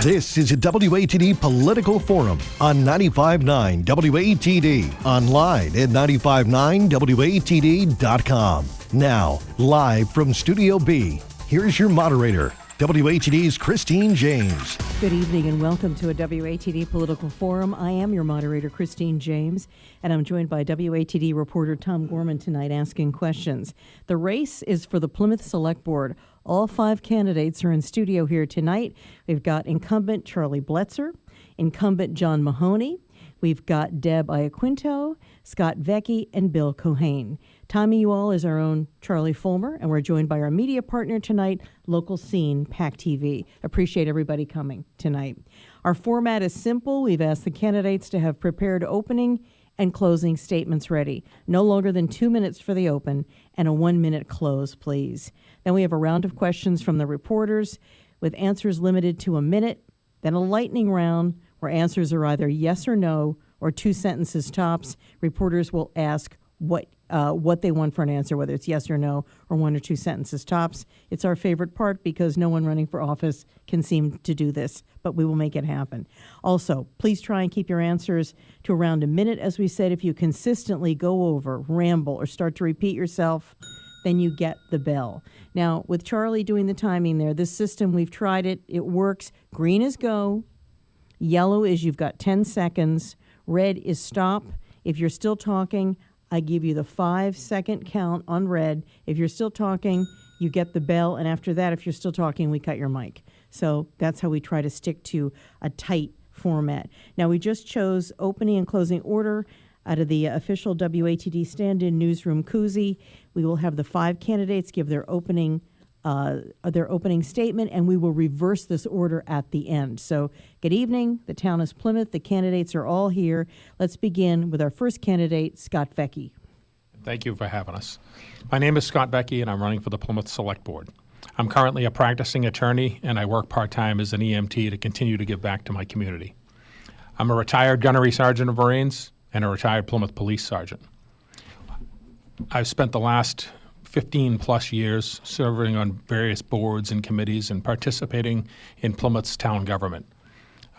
This is a WATD Political Forum on 95.9 WATD. Online at 959WATD.com. Now, live from Studio B, here's your moderator, WATD's Christine James. Good evening and welcome to a WATD Political Forum. I am your moderator, Christine James, and I'm joined by WATD reporter Tom Gorman tonight asking questions. The race is for the Plymouth Select Board. All 5 candidates are in studio here tonight. We've got incumbent Charlie Bletzer, incumbent John Mahoney. We've got Deb Iaquinto, Scott Vecchi, and Bill Keohan. Tommy you is our own Charlie Fulmer, and we're joined by our media partner tonight, Local Scene, PAC TV. Appreciate everybody coming tonight. Our format is simple. We've asked the candidates to have prepared opening and closing statements ready. No longer than 2 minutes for the open and a 1-minute close, please. Then we have a round of questions from the reporters with answers limited to a minute, then a lightning round where answers are either yes or no or 2 sentences tops. Reporters will ask what they want for an answer, whether it's yes or no or 1 or 2 sentences tops. It's our favorite part because no one running for office can seem to do this, but we will make it happen. Also, please try and keep your answers to around a minute. As we said, if you consistently go over, ramble, or start to repeat yourself, then you get the bell. Now, with Charlie doing the timing there, this system, we've tried it. It works. Green is go. Yellow is you've got 10 seconds. Red is stop. If you're still talking, I give you the 5-second count on red. If you're still talking, you get the bell. And after that, if you're still talking, we cut your mic. So that's how we try to stick to a tight format. Now, we just chose opening and closing order out of the official WATD stand-in newsroom koozie. We will have the 5 candidates give their opening statement, and we will reverse this order at the end. So, good evening. The town is Plymouth. The candidates are all here. Let's begin with our first candidate, Scott Vecchi. Thank you for having us. My name is Scott Vecchi, and I'm running for the Plymouth Select Board. I'm currently a practicing attorney, and I work part-time as an EMT to continue to give back to my community. I'm a retired gunnery sergeant of Marines and a retired Plymouth police sergeant. I've spent the last 15-plus years serving on various boards and committees and participating in Plymouth's town government.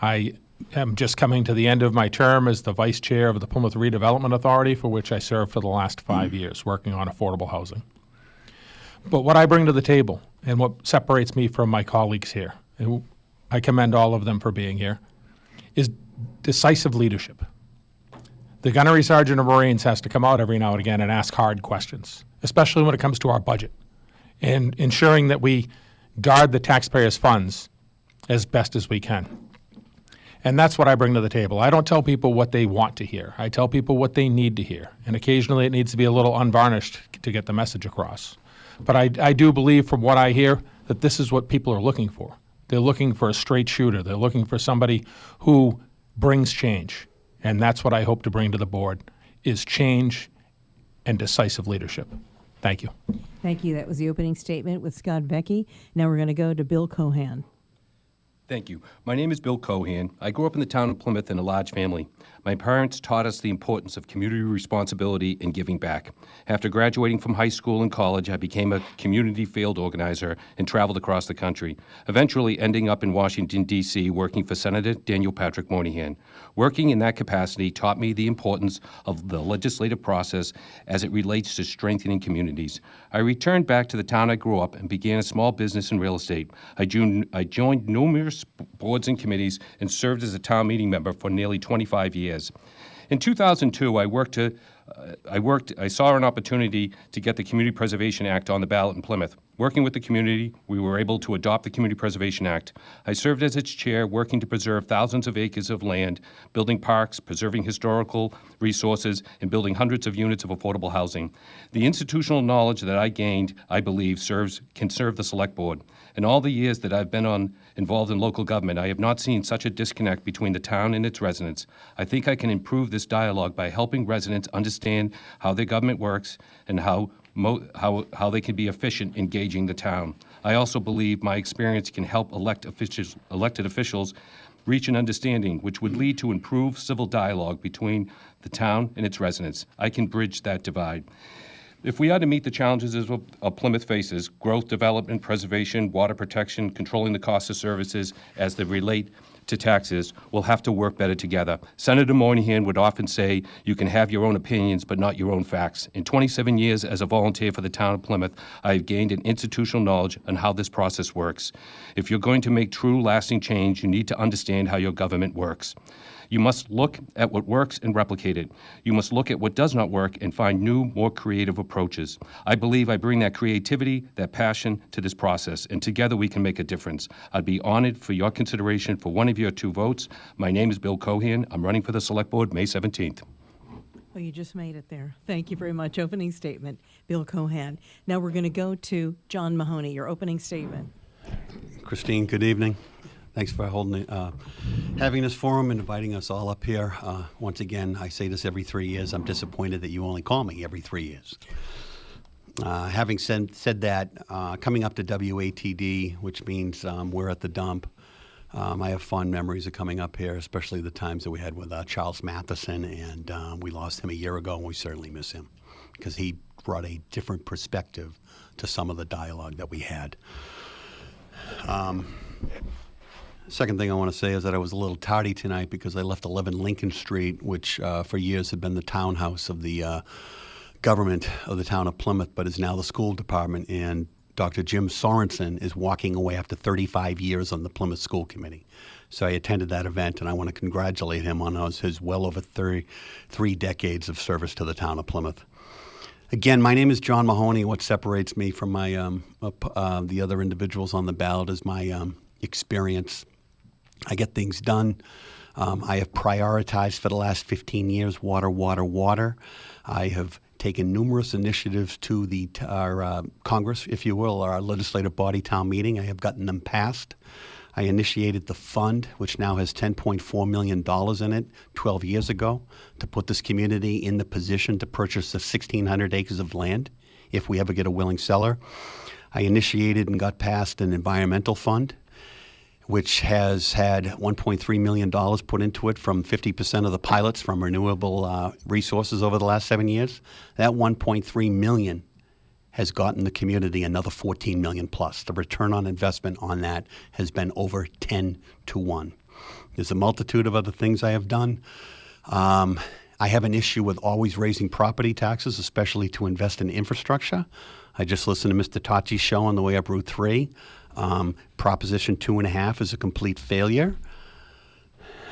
I am just coming to the end of my term as the vice chair of the Plymouth Redevelopment Authority, for which I served for the last 5 years, working on affordable housing. But what I bring to the table and what separates me from my colleagues here, and I commend all of them for being here, is decisive leadership. The gunnery sergeant of Marines has to come out every now and again and ask hard questions, especially when it comes to our budget, and ensuring that we guard the taxpayers' funds as best as we can. And that's what I bring to the table. I don't tell people what they want to hear. I tell people what they need to hear. And occasionally it needs to be a little unvarnished to get the message across. But I do believe from what I hear that this is what people are looking for. They're looking for a straight shooter. They're looking for somebody who brings change. And that's what I hope to bring to the board, is change and decisive leadership. Thank you. Thank you. That was the opening statement with Scott Vecchi. Now we're going to go to Bill Keohan. Thank you. My name is Bill Keohan. I grew up in the town of Plymouth in a large family. My parents taught us the importance of community responsibility and giving back. After graduating from high school and college, I became a community field organizer and traveled across the country, eventually ending up in Washington, D.C., working for Senator Daniel Patrick Moynihan. Working in that capacity taught me the importance of the legislative process as it relates to strengthening communities. I returned back to the town I grew up and began a small business in real estate. I joined numerous boards and committees and served as a town meeting member for nearly 25 years. In 2002, I saw an opportunity to get the Community Preservation Act on the ballot in Plymouth. Working with the community, we were able to adopt the Community Preservation Act. I served as its chair, working to preserve thousands of acres of land, building parks, preserving historical resources, and building hundreds of units of affordable housing. The institutional knowledge that I gained, I believe, can serve the Select Board. In all the years that I've been involved in local government, I have not seen such a disconnect between the town and its residents. I think I can improve this dialogue by helping residents understand how their government works and how they can be efficient engaging the town. I also believe my experience can help elected officials reach an understanding which would lead to improved civil dialogue between the town and its residents. I can bridge that divide. If we are to meet the challenges of Plymouth faces, growth, development, preservation, water protection, controlling the cost of services as they relate to taxes, we'll have to work better together. Senator Moynihan would often say, you can have your own opinions, but not your own facts. In 27 years as a volunteer for the town of Plymouth, I have gained an institutional knowledge on how this process works. If you're going to make true, lasting change, you need to understand how your government works. You must look at what works and replicate it. You must look at what does not work and find new, more creative approaches. I believe I bring that creativity, that passion to this process, and together we can make a difference. I'd be honored for your consideration for one of your 2 votes. My name is Bill Keohan. I'm running for the Select Board May 17th. Well, you just made it there. Thank you very much. Opening statement, Bill Keohan. Now we're going to go to John Mahoney, your opening statement. Christine, good evening. Thanks for having this forum and inviting us all up here. Once again, I say this every 3 years. I'm disappointed that you only call me every 3 years. Having said that, coming up to WATD, which means we're at the dump, I have fond memories of coming up here, especially the times that we had with Charles Matheson, and we lost him a year ago, and we certainly miss him because he brought a different perspective to some of the dialogue that we had. Second thing I want to say is that I was a little tardy tonight because I left 11 Lincoln Street, which for years had been the townhouse of the government of the town of Plymouth, but is now the school department. And Dr. Jim Sorensen is walking away after 35 years on the Plymouth School Committee. So I attended that event, and I want to congratulate him on his well over 3 decades of service to the town of Plymouth. Again, my name is John Mahoney. What separates me from my the other individuals on the ballot is my experience. I get things done. I have prioritized for the last 15 years water, water, water. I have taken numerous initiatives to our Congress, if you will, or our legislative body town meeting. I have gotten them passed. I initiated the fund, which now has $10.4 million in it 12 years ago, to put this community in the position to purchase the 1,600 acres of land if we ever get a willing seller. I initiated and got passed an environmental fund, which has had $1.3 million put into it from 50% of the pilots from renewable resources over the last 7 years. That $1.3 million has gotten the community another $14 million plus. The return on investment on that has been over 10 to 1. There's a multitude of other things I have done. I have an issue with always raising property taxes, especially to invest in infrastructure. I just listened to Mr. Tachi's show on the way up Route 3. Proposition 2.5 is a complete failure.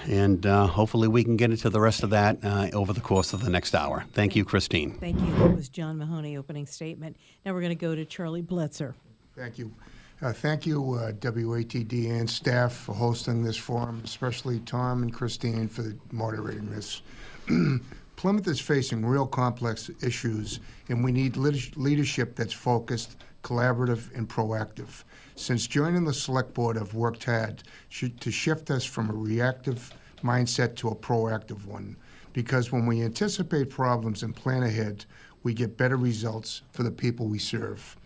And hopefully we can get into the rest of that over the course of the next hour. Thank you, Christine. Thank you. That was John Mahoney, opening statement. Now we're going to go to Charlie Bletzer. Thank you. Thank you, WATD and staff, for hosting this forum, especially Tom and Christine for moderating this. Plymouth is facing real complex issues, and we need leadership that's focused, collaborative, and proactive. Since joining the Select Board, I've worked hard to shift us from a reactive mindset to a proactive one, because when we anticipate problems and plan ahead, we get better results for the people we serve.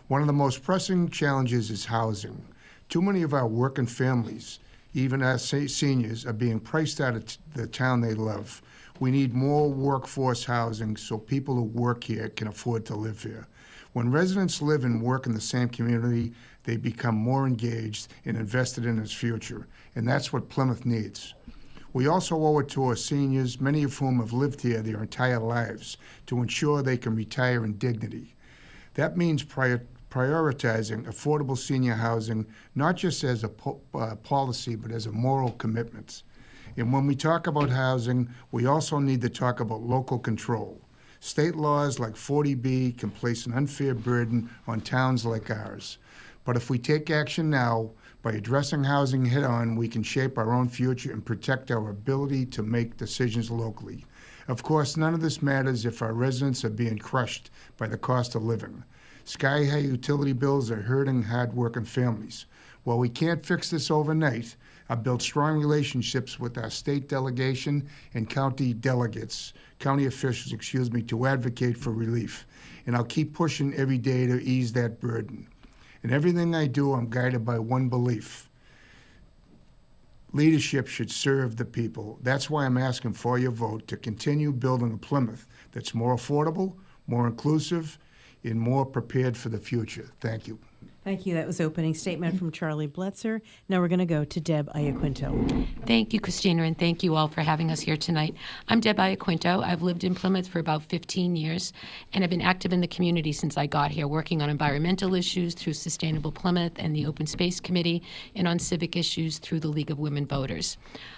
One of the most pressing challenges is housing. Too many of our working families, even our seniors, are being priced out of the town they love. We need more workforce housing so people who work here can afford to live here. When residents live and work in the same community, they become more engaged and invested in its future, and that's what Plymouth needs. We also owe it to our seniors, many of whom have lived here their entire lives, to ensure they can retire in dignity. That means prioritizing affordable senior housing, not just as a policy, but as a moral commitment. And when we talk about housing, we also need to talk about local control. State laws like 40B can place an unfair burden on towns like ours. But if we take action now, by addressing housing head-on, we can shape our own future and protect our ability to make decisions locally. Of course, none of this matters if our residents are being crushed by the cost of living. Sky-high utility bills are hurting hard-working families. While we can't fix this overnight, I've built strong relationships with our state delegation and county officials, to advocate for relief. And I'll keep pushing every day to ease that burden. In everything I do, I'm guided by one belief. Leadership should serve the people. That's why I'm asking for your vote to continue building a Plymouth that's more affordable, more inclusive, and more prepared for the future. Thank you. Thank you. That was opening statement from Charlie Bletzer. Now we're going to go to Deb Iaquinto. Thank you, Christina, and thank you all for having us here tonight. I'm Deb Iaquinto. I've lived in Plymouth for about 15 years, and I've been active in the community since I got here, working on environmental issues through Sustainable Plymouth and the Open Space Committee, and on civic issues through the League of Women Voters.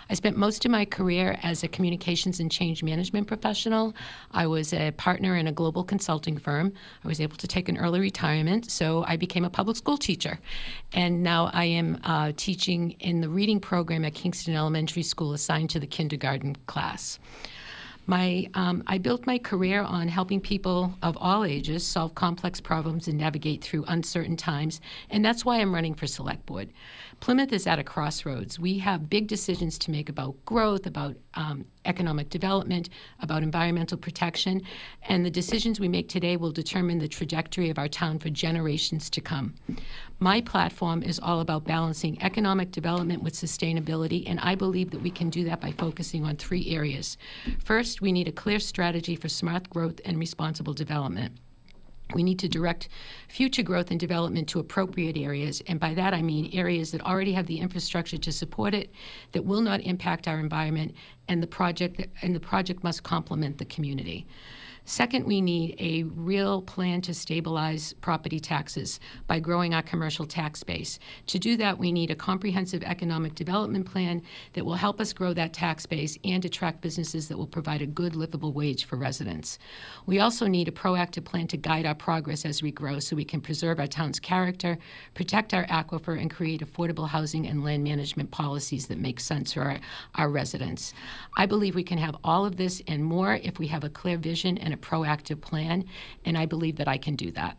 I spent most of my career as a communications and change management professional. I was a partner in a global consulting firm. I was able to take an early retirement, so I became a public school teacher. And now I am teaching in the reading program at Kingston Elementary School, assigned to the kindergarten class. I built my career on helping people of all ages solve complex problems and navigate through uncertain times, and that's why I'm running for Select Board. Plymouth is at a crossroads. We have big decisions to make about growth, about economic development, about environmental protection, and the decisions we make today will determine the trajectory of our town for generations to come. My platform is all about balancing economic development with sustainability, and I believe that we can do that by focusing on 3 areas. First, we need a clear strategy for smart growth and responsible development. We need to direct future growth and development to appropriate areas, and by that I mean areas that already have the infrastructure to support it, that will not impact our environment, and the project must complement the community. Second, we need a real plan to stabilize property taxes by growing our commercial tax base. To do that, we need a comprehensive economic development plan that will help us grow that tax base and attract businesses that will provide a good livable wage for residents. We also need a proactive plan to guide our progress as we grow so we can preserve our town's character, protect our aquifer, and create affordable housing and land management policies that make sense for our residents. I believe we can have all of this and more if we have a clear vision and a proactive plan, and I believe that I can do that.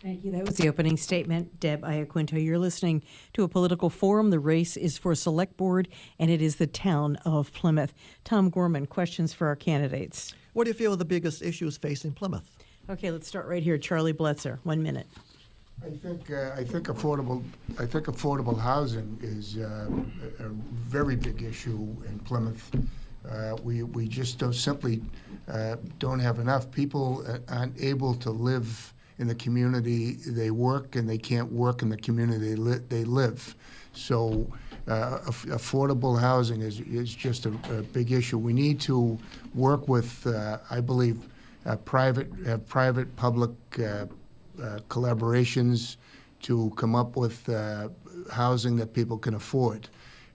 Thank you. That was the opening statement. Deb Iaquinto, you're listening to a political forum. The race is for Select Board, and it is the town of Plymouth. Tom Gorman, questions for our candidates. What do you feel are the biggest issues facing Plymouth? Okay, let's start right here. Charlie Bletzer, 1 minute. I think affordable housing is a very big issue in Plymouth. We just simply don't have enough. People aren't able to live in the community they work, and they can't work in the community they live. So affordable housing is just a big issue. We need to work with, I believe, private-public collaborations to come up with housing that people can afford.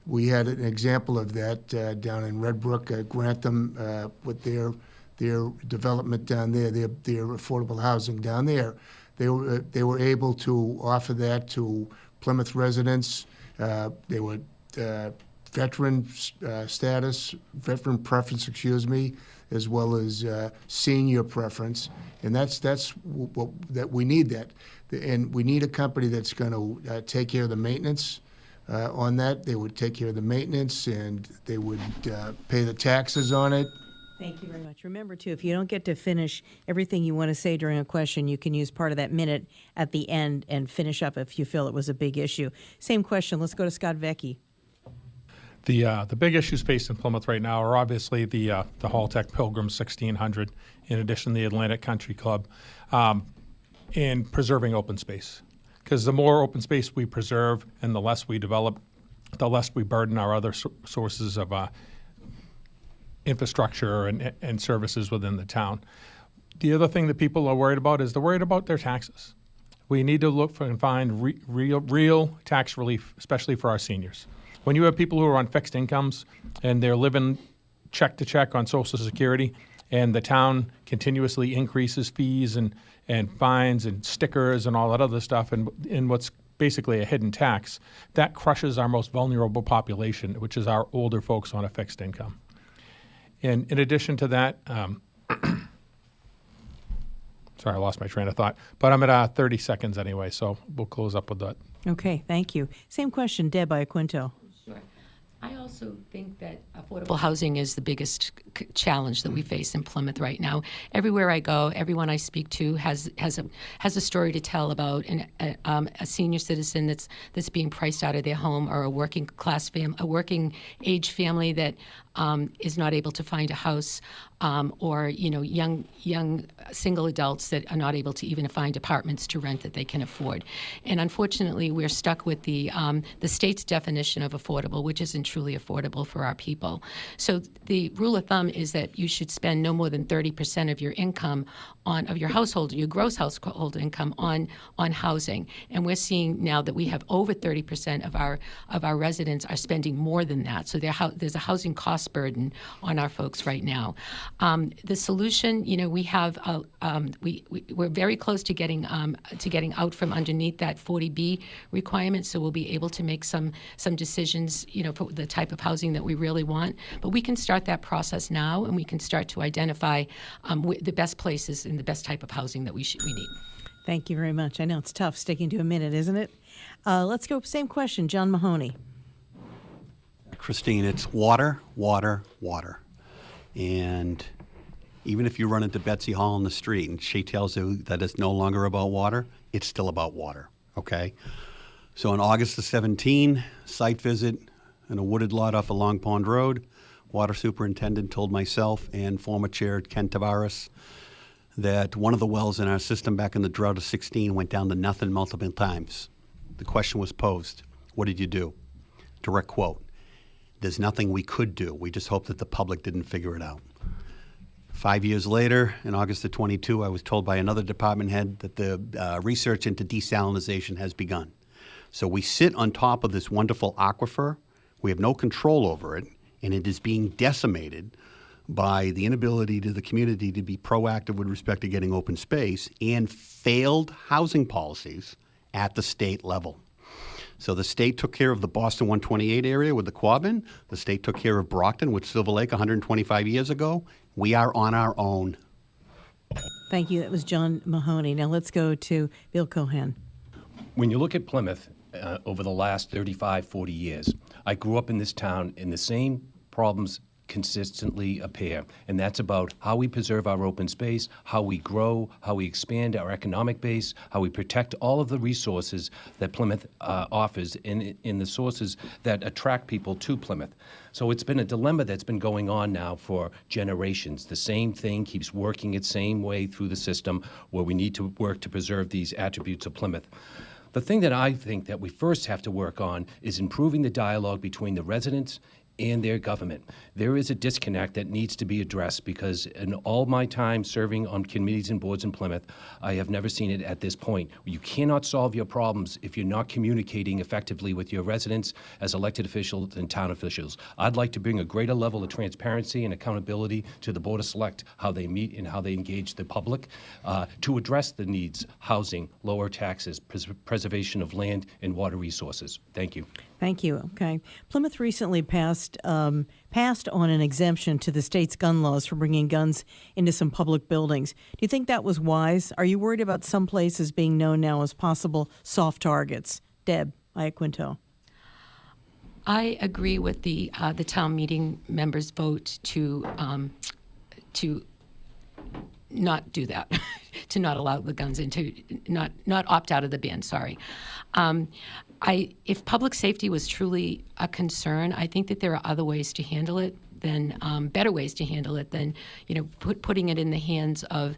We had an example of that down in Red Brook, Grantham, with their development down there, their affordable housing down there. They were able to offer that to Plymouth residents. They were veteran preference, as well as senior preference, and that's what that we need that, and we need a company that's going to take care of the maintenance. On that, they would take care of the maintenance, and they would pay the taxes on it. Thank you very much. Remember, too, if you don't get to finish everything you want to say during a question, you can use part of that minute at the end and finish up if you feel it was a big issue. Same question. Let's go to Scott Vecchi. The big issues faced in Plymouth right now are obviously the Hall-Tech Pilgrim 1600, in addition to the Atlantic Country Club, and preserving open space. Because the more open space we preserve and the less we develop, the less we burden our other sources of infrastructure and services within the town. The other thing that people are worried about is they're worried about their taxes. We need to look for and find real tax relief, especially for our seniors. When you have people who are on fixed incomes and they're living check to check on Social Security, and the town continuously increases fees and fines and stickers and all that other stuff, and what's basically a hidden tax, that crushes our most vulnerable population, which is our older folks on a fixed income. And in addition to that, sorry, I lost my train of thought, but I'm at 30 seconds anyway, so we'll close up with that. Okay, thank you. Same question, Deb Iaquinto. Sure. I also think that affordable housing is the biggest challenge that we face in Plymouth right now. Everywhere I go, everyone I speak to has a story to tell about a senior citizen that's being priced out of their home, or a working age family that is not able to find a house. or young single adults that are not able to even find apartments to rent that they can afford. And unfortunately, we're stuck with the state's definition of affordable, which isn't truly affordable for our people. So the rule of thumb is that you should spend no more than 30% of your income of your household, your gross household income on housing. And we're seeing now that we have over 30% of our residents are spending more than that. So there's a housing cost burden on our folks right now. The solution, we have we're very close to getting out from underneath that 40B requirement. So we'll be able to make some decisions, for the type of housing that we really want. But we can start that process now, and we can start to identify the best places and the best type of housing that we need. Thank you very much. I know it's tough sticking to a minute, isn't it? Let's go, same question, John Mahoney. Christine, it's water, water, water. And even if you run into Betsy Hall in the street and she tells you that it's no longer about water, it's still about water, okay? So on August the 17th, site visit in a wooded lot off of Long Pond Road, water superintendent told myself and former chair Ken Tavares that one of the wells in our system back in the drought of 16 went down to nothing multiple times. The question was posed, what did you do? Direct quote, there's nothing we could do. We just hope that the public didn't figure it out. 5 years later, in August of 22, I was told by another department head that the research into desalinization has begun. So we sit on top of this wonderful aquifer. We have no control over it, and it is being decimated by the inability to the community to be proactive with respect to getting open space and failed housing policies at the state level. So the state took care of the Boston 128 area with the Quabbin. The state took care of Brockton with Silver Lake 125 years ago. We are on our own. Thank you. That was John Mahoney. Now let's go to Bill Keohan. When you look at Plymouth over the last 35, 40 years, I grew up in this town and the same problems consistently appear, and that's about how we preserve our open space, how we grow, how we expand our economic base, how we protect all of the resources that Plymouth offers in the sources that attract people to Plymouth. So it's been a dilemma that's been going on now for generations. The same thing keeps working its same way through the system where we need to work to preserve these attributes of Plymouth. The thing that I think that we first have to work on is improving the dialogue between the residents and their government. There is a disconnect that needs to be addressed because in all my time serving on committees and boards in Plymouth, I have never seen it at this point. You cannot solve your problems if you're not communicating effectively with your residents as elected officials and town officials. I'd like to bring a greater level of transparency and accountability to the Board of Select, how they meet and how they engage the public to address the needs, housing, lower taxes, preservation of land and water resources. Thank you. Thank you. Okay. Plymouth recently passed on an exemption to the state's gun laws for bringing guns into some public buildings. Do you think that was wise? Are you worried about some places being known now as possible soft targets? Deb Iaquinto. I agree with the town meeting members' vote to not do that, to not allow the guns in, to not opt out of the ban. Sorry. If public safety was truly a concern, I think that there are other ways to handle it than better ways to handle it than putting it in the hands of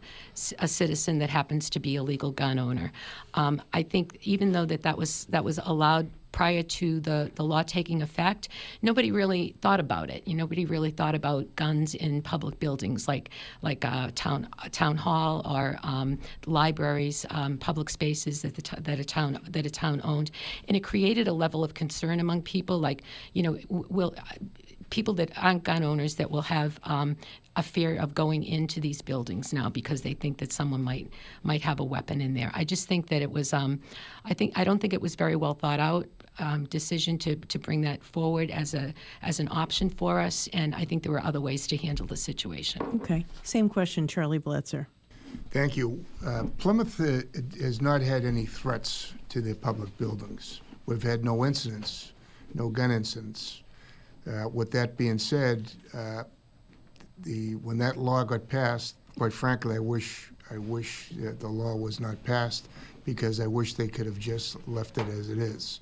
a citizen that happens to be a legal gun owner. I think even though that was allowed prior to the law taking effect, nobody really thought about it. Nobody really thought about guns in public buildings like a town hall or libraries, public spaces that a town owned, and it created a level of concern among people. Like, people that aren't gun owners that will have a fear of going into these buildings now because they think that someone might have a weapon in there. I just think that it was I don't think it was very well thought out decision to bring that forward as an option for us, and I think there were other ways to handle the situation. Okay. Same question, Charlie Bletzer. Thank you. Plymouth has not had any threats to their public buildings. We've had no incidents, no gun incidents. With that being said, when that law got passed, quite frankly, I wish that the law was not passed because I wish they could have just left it as it is.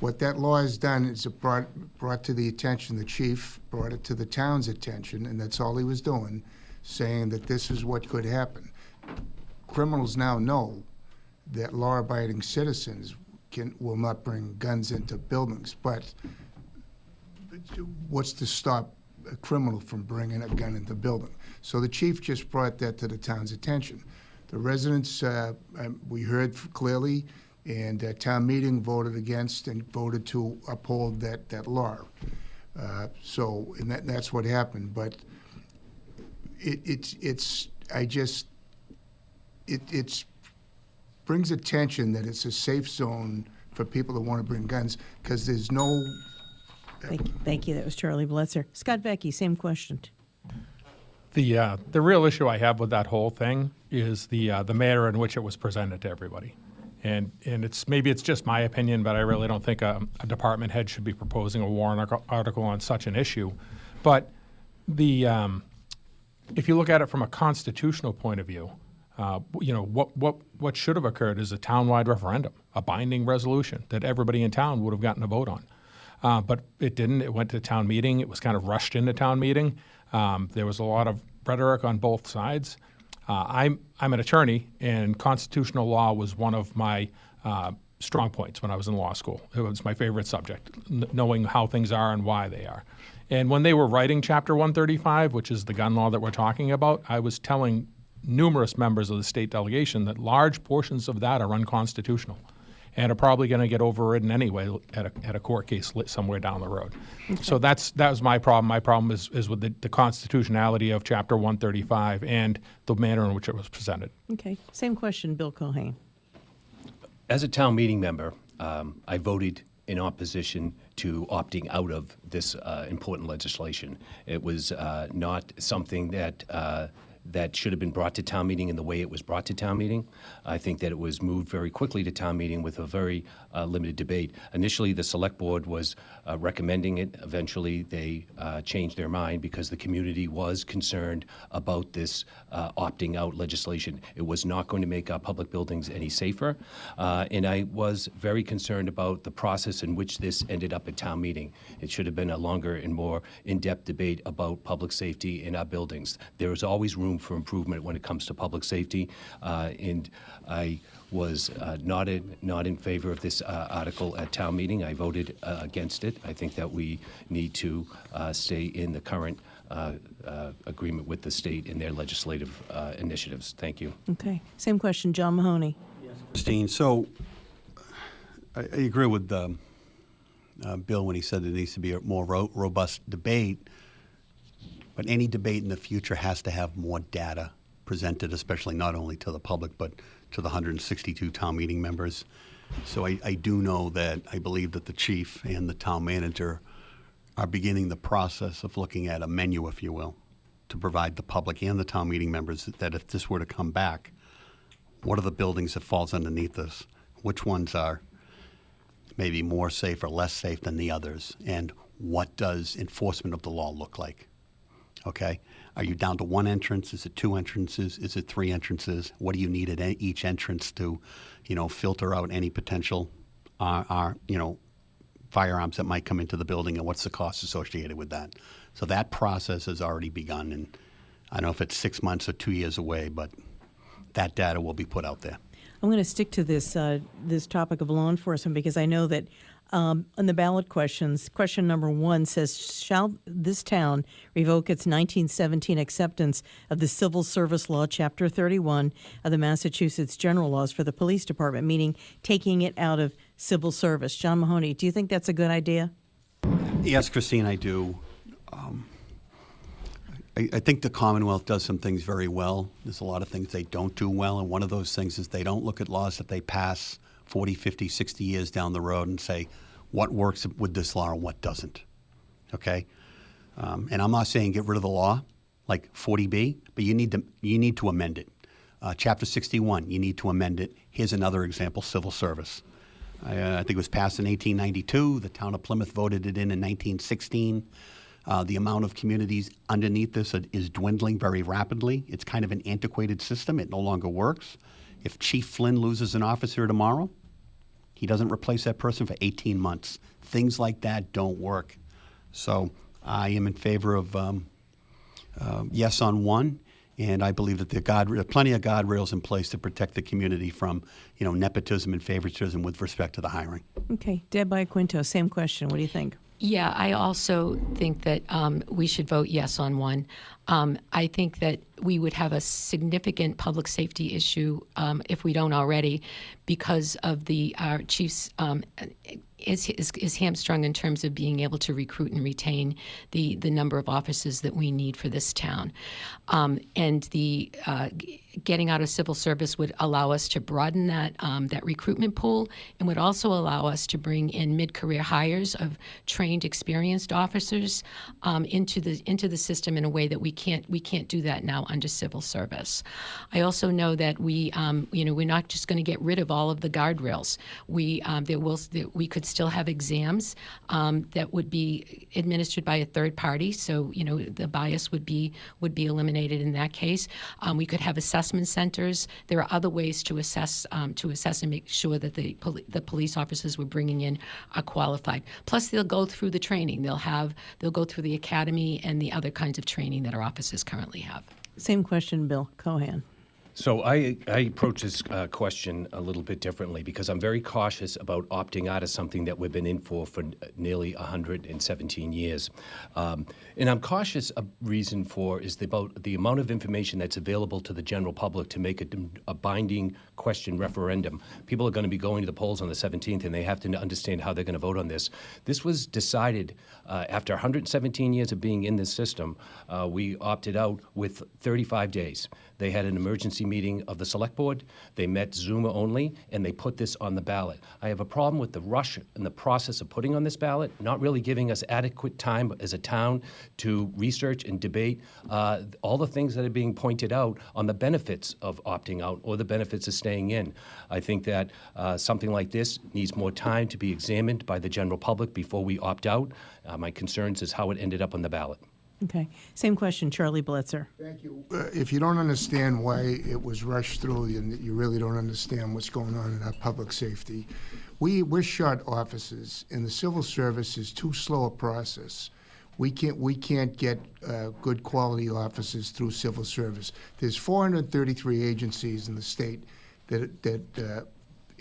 What that law has done is it brought to the attention, the chief brought it to the town's attention, and that's all he was doing, saying that this is what could happen. Criminals now know that law-abiding citizens will not bring guns into buildings, but what's to stop a criminal from bringing a gun into the building? So the chief just brought that to the town's attention. The residents, we heard clearly, and town meeting voted against and voted to uphold that law. And that's what happened. But it brings attention that it's a safe zone for people that want to bring guns, because there's no. Thank you. That was Charlie Bletzer. Scott Vecchi, same question. The real issue I have with that whole thing is the manner in which it was presented to everybody. And maybe it's just my opinion, but I really don't think a department head should be proposing a warrant article on such an issue. But if you look at it from a constitutional point of view, what should have occurred is a townwide referendum, a binding resolution that everybody in town would have gotten a vote on. But it didn't. It went to town meeting. It was kind of rushed into town meeting. There was a lot of rhetoric on both sides. I'm an attorney, and constitutional law was one of my strong points when I was in law school. It was my favorite subject, knowing how things are and why they are. And when they were writing Chapter 135, which is the gun law that we're talking about, I was telling numerous members of the state delegation that large portions of that are unconstitutional and are probably going to get overridden anyway at a court case somewhere down the road. Okay. So that was my problem. My problem is with the constitutionality of Chapter 135 and the manner in which it was presented. Okay. Same question, Bill Keohan. As a town meeting member, I voted in opposition to opting out of this important legislation. It was not something that should have been brought to town meeting in the way it was brought to town meeting. I think that it was moved very quickly to town meeting with a very limited debate. Initially, the select board was recommending it. Eventually, they changed their mind because the community was concerned about this opting out legislation. It was not going to make our public buildings any safer. And I was very concerned about the process in which this ended up at town meeting. It should have been a longer and more in-depth debate about public safety in our buildings. There is always room for improvement when it comes to public safety, and I was not in favor of this article at town meeting. I voted against it. I think that we need to stay in the current agreement with the state in their legislative initiatives. Thank you. Okay. Same question, John Mahoney. Yes. Christine, so I agree with Bill when he said there needs to be a more robust debate. But any debate in the future has to have more data presented, especially not only to the public, but to the 162 town meeting members. So I do know that I believe that the chief and the town manager are beginning the process of looking at a menu, if you will, to provide the public and the town meeting members that if this were to come back, what are the buildings that falls underneath this? Which ones are maybe more safe or less safe than the others? And what does enforcement of the law look like? Okay, are you down to one entrance? Is it two entrances? Is it three entrances? What do you need at each entrance to, filter out any potential, firearms that might come into the building, and what's the cost associated with that? So that process has already begun, and I don't know if it's 6 months or 2 years away, but that data will be put out there. I'm going to stick to this topic of law enforcement because I know that on the ballot questions, question number 1 says, shall this town revoke its 1917 acceptance of the Civil Service Law, Chapter 31 of the Massachusetts General Laws for the Police Department, meaning taking it out of civil service? John Mahoney, do you think that's a good idea? Yes, Christine, I do. I think the Commonwealth does some things very well. There's a lot of things they don't do well, and one of those things is they don't look at laws that they pass 40, 50, 60 years down the road and say what works with this law and what doesn't, okay? And I'm not saying get rid of the law like 40B, but you need to amend it. Chapter 61, you need to amend it. Here's another example, civil service. I think it was passed in 1892. The town of Plymouth voted it in 1916. The amount of communities underneath this is dwindling very rapidly. It's kind of an antiquated system. It no longer works. If Chief Flynn loses an officer tomorrow, he doesn't replace that person for 18 months. Things like that don't work. So I am in favor of yes on one. And I believe that there are plenty of guardrails in place to protect the community from, nepotism and favoritism with respect to the hiring. Okay. Deb Iaquinto, same question. What do you think? Yeah, I also think that we should vote yes on one. I think that we would have a significant public safety issue if we don't already, because of our chief's is hamstrung in terms of being able to recruit and retain the number of officers that we need for this town. And the getting out of civil service would allow us to broaden that recruitment pool, and would also allow us to bring in mid-career hires of trained, experienced officers into the system in a way that we can't do that now under civil service. I also know that we're not just going to get rid of all of the guardrails. We could still have exams that would be administered by a third party, so the bias would be eliminated in that case. We could have assessment centers. There are other ways to assess and make sure that the police officers we're bringing in are qualified. Plus, they'll go through the training. They'll go through the academy and the other kinds of training that our officers currently have. Same question, Bill Keohan. So I approach this question a little bit differently, because I'm very cautious about opting out of something that we've been in for nearly 117 years. And I'm cautious, a reason for is about the amount of information that's available to the general public to make a binding question referendum. People are going to be going to the polls on the 17th, and they have to understand how they're going to vote on this. This was decided after 117 years of being in this system. We opted out with 35 days. They had an emergency meeting of the select board. They met Zoom only, and they put this on the ballot. I have a problem with the rush and the process of putting on this ballot, not really giving us adequate time as a town to research and debate all the things that are being pointed out on the benefits of opting out or the benefits of staying in. I think that something like this needs more time to be examined by the general public before we opt out. My concerns is how it ended up on the ballot. Okay. Same question, Charlie Bletzer. Thank you. If you don't understand why it was rushed through, and you really don't understand what's going on in our public safety, we're short officers, and the civil service is too slow a process. We can't get good quality officers through civil service. There's 433 agencies in the state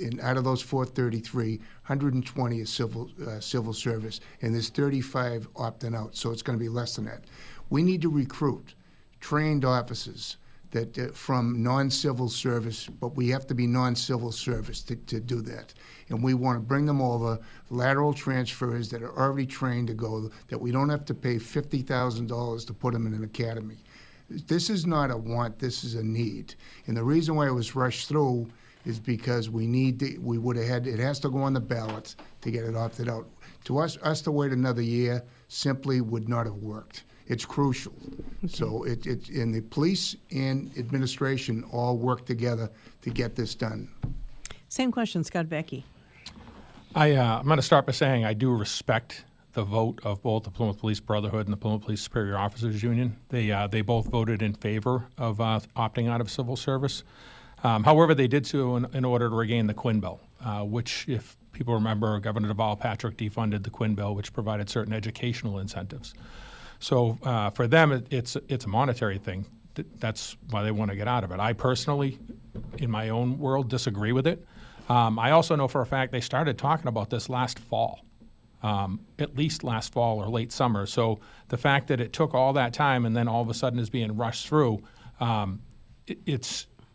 and out of those 433, 120 is civil service, and there's 35 opting out, so it's going to be less than that. We need to recruit trained officers from non-civil service, but we have to be non-civil service to do that. And we want to bring them over, lateral transfers that are already trained to go, that we don't have to pay $50,000 to put them in an academy. This is not a want, this is a need. And the reason why it was rushed through is because it has to go on the ballot to get it opted out. To us to wait another year simply would not have worked. It's crucial. Okay. So and the police and administration all work together to get this done. Same question, Scott Vecchi. I'm going to start by saying I do respect the vote of both the Plymouth Police Brotherhood and the Plymouth Police Superior Officers Union. They both voted in favor of opting out of civil service. However, they did so in order to regain the Quinn Bill, which, if people remember, Governor Deval Patrick defunded the Quinn Bill, which provided certain educational incentives. So for them, it's a monetary thing. That's why they want to get out of it. I personally, in my own world, disagree with it. I also know for a fact they started talking about this last fall, at least last fall or late summer. So the fact that it took all that time and then all of a sudden is being rushed through,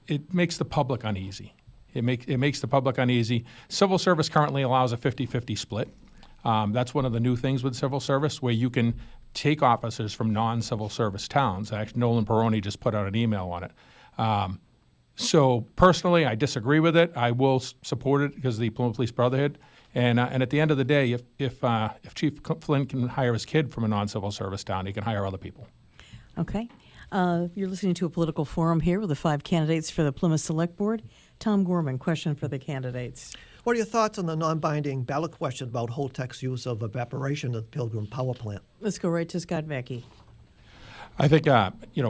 it makes the public uneasy. It makes the public uneasy. Civil service currently allows a 50-50 split. That's one of the new things with civil service, where you can take officers from non-civil service towns. Actually, Nolan Peroni just put out an email on it. So personally, I disagree with it. I will support it because of the Plymouth Police Brotherhood. And at the end of the day, if Chief Flynn can hire his kid from a non-civil service town, he can hire other people. Okay. You're listening to a political forum here with the 5 candidates for the Plymouth Select Board. Tom Gorman, question for the candidates. What are your thoughts on the non-binding ballot question about Holtec's use of evaporation at the Pilgrim Power Plant? Let's go right to Scott Vecchi. I think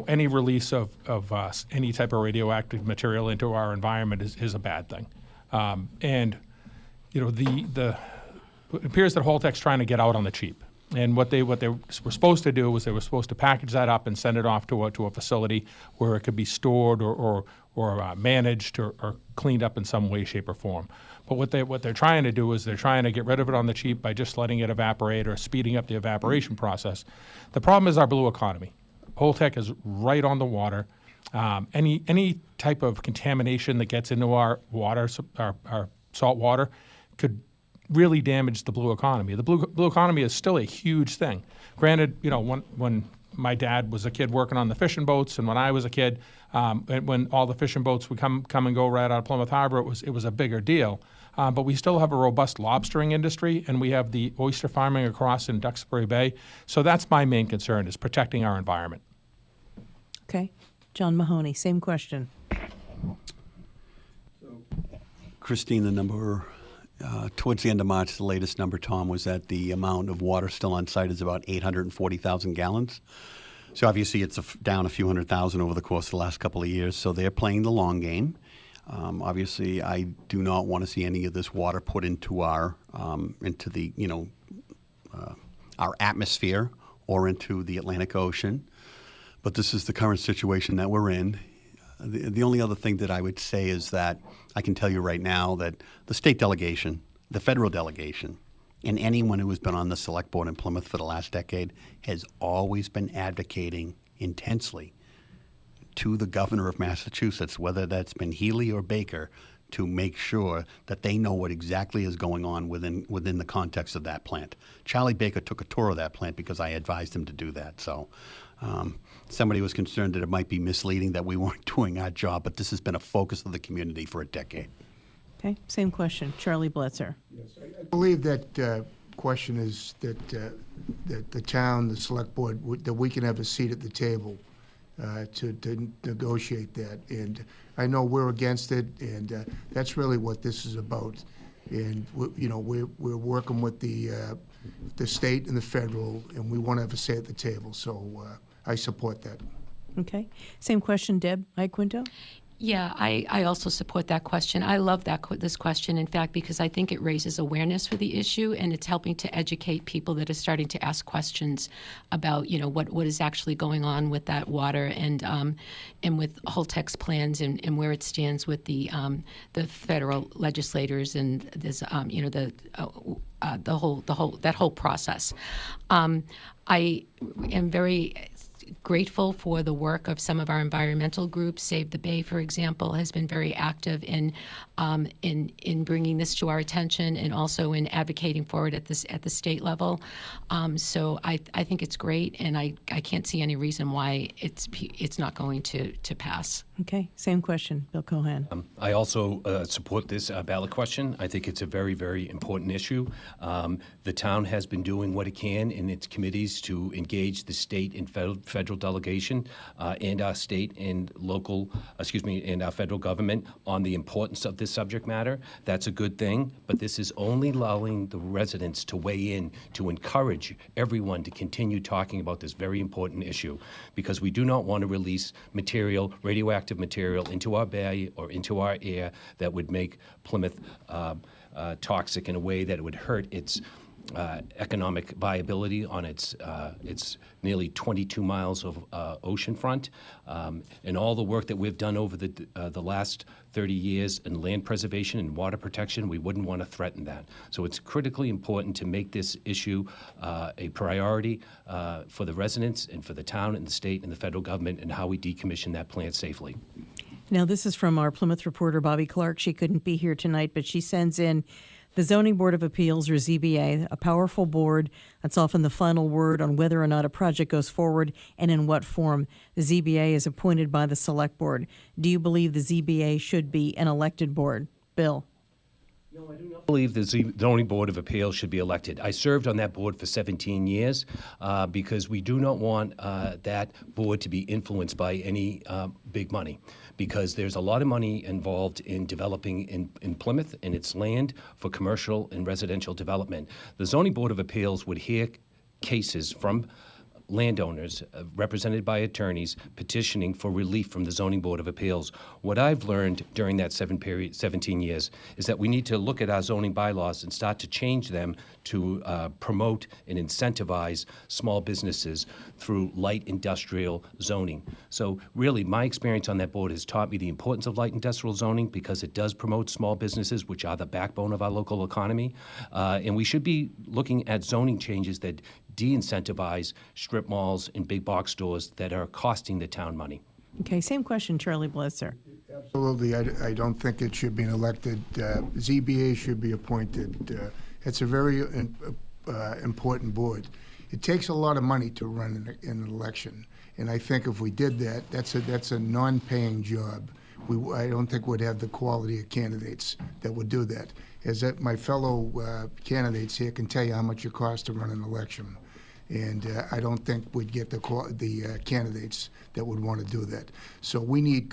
any release of any type of radioactive material into our environment is a bad thing, and it appears that Holtec's trying to get out on the cheap. And what they were supposed to do was they were supposed to package that up and send it off to a facility where it could be stored or managed or cleaned up in some way, shape, or form. But what they're trying to do is they're trying to get rid of it on the cheap by just letting it evaporate or speeding up the evaporation process. The problem is our blue economy. Holtec is right on the water. Any type of contamination that gets into our water, our salt water, could really damage the blue economy. The blue economy is still a huge thing. Granted, when my dad was a kid working on the fishing boats, and when I was a kid, when all the fishing boats would come and go right out of Plymouth Harbor, it was a bigger deal. But we still have a robust lobstering industry, and we have the oyster farming across in Duxbury Bay. So that's my main concern, is protecting our environment. Okay. John Mahoney, same question. Christine, the number towards the end of March, the latest number, Tom, was that the amount of water still on site is about 840,000 gallons. So obviously it's down a few 100,000 over the course of the last couple of years. So they're playing the long game. Obviously, I do not want to see any of this water put into our our atmosphere or into the Atlantic Ocean. But this is the current situation that we're in. The only other thing that I would say is that I can tell you right now that the state delegation, the federal delegation, and anyone who has been on the select board in Plymouth for the last decade has always been advocating intensely to the governor of Massachusetts, whether that's been Healy or Baker, to make sure that they know what exactly is going on within the context of that plant. Charlie Baker took a tour of that plant because I advised him to do that. So somebody was concerned that it might be misleading that we weren't doing our job, but this has been a focus of the community for a decade. Okay, same question. Charlie Bletzer. Yes, I believe that question is that the town, the select board, that we can have a seat at the table to negotiate that. And I know we're against it, and that's really what this is about. And we're working with the state and the federal, and we want to have a say at the table. So I support that. Okay. Same question, Deb Iaquinto. Yeah, I also support that question. I love this question, in fact, because I think it raises awareness for the issue, and it's helping to educate people that are starting to ask questions about, what is actually going on with that water and with Holtec's plans and where it stands with the federal legislators and this, that whole process. I am very grateful for the work of some of our environmental groups. Save the Bay, for example, has been very active in bringing this to our attention and also in advocating for it at the state level. So I think it's great, and I can't see any reason why it's not going to pass. Okay, same question, Bill Keohan. I also support this ballot question. I think it's a very, very important issue. The town has been doing what it can in its committees to engage the state and federal delegation and our state and and our federal government on the importance of this subject matter. That's a good thing, but this is only allowing the residents to weigh in to encourage everyone to continue talking about this very important issue, because we do not want to release radioactive material into our bay or into our air that would make Plymouth toxic in a way that it would hurt its economic viability on its nearly 22 miles of ocean front, and all the work that we've done over the last 30 years in land preservation and water protection. We wouldn't want to threaten that. So it's critically important to make this issue a priority for the residents and for the town and the state and the federal government, and how we decommission that plant safely. Now, this is from our Plymouth reporter, Bobby Clark. She couldn't be here tonight, but she sends in the Zoning Board of Appeals, or ZBA, a powerful board that's often the final word on whether or not a project goes forward and in what form. The ZBA is appointed by the Select Board. Do you believe the ZBA should be an elected board? Bill? No, I do not believe the Zoning Board of Appeals should be elected. I served on that board for 17 years because we do not want that board to be influenced by any big money, because there's a lot of money involved in developing in Plymouth and its land for commercial and residential development. The Zoning Board of Appeals would hear cases from landowners, represented by attorneys, petitioning for relief from the Zoning Board of Appeals. What I've learned during that 17 years is that we need to look at our zoning bylaws and start to change them to promote and incentivize small businesses through light industrial zoning. So really, my experience on that board has taught me the importance of light industrial zoning because it does promote small businesses, which are the backbone of our local economy. And we should be looking at zoning changes that de-incentivize strip malls and big box stores that are costing the town money. Okay, same question, Charlie Bletzer. Absolutely. I don't think it should be an elected. ZBA should be appointed. It's a very important board. It takes a lot of money to run an election, and I think if we did that, that's a non-paying job. I don't think we'd have the quality of candidates that would do that. As that my fellow candidates here can tell you how much it costs to run an election, and I don't think we'd get the candidates that would want to do that. So we need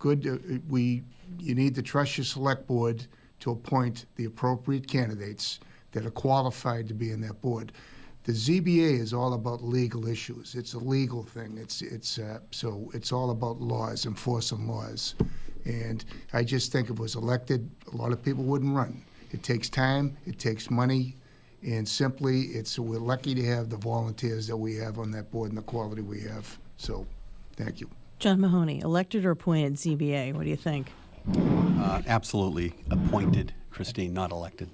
you need to trust your select board to appoint the appropriate candidates that are qualified to be in that board. The ZBA is all about legal issues. It's a legal thing. So it's all about laws, enforcing laws. And I just think if it was elected, a lot of people wouldn't run. It takes time, it takes money, and simply we're lucky to have the volunteers that we have on that board and the quality we have. So, thank you. John Mahoney, elected or appointed ZBA, what do you think? Absolutely appointed, Christine, not elected.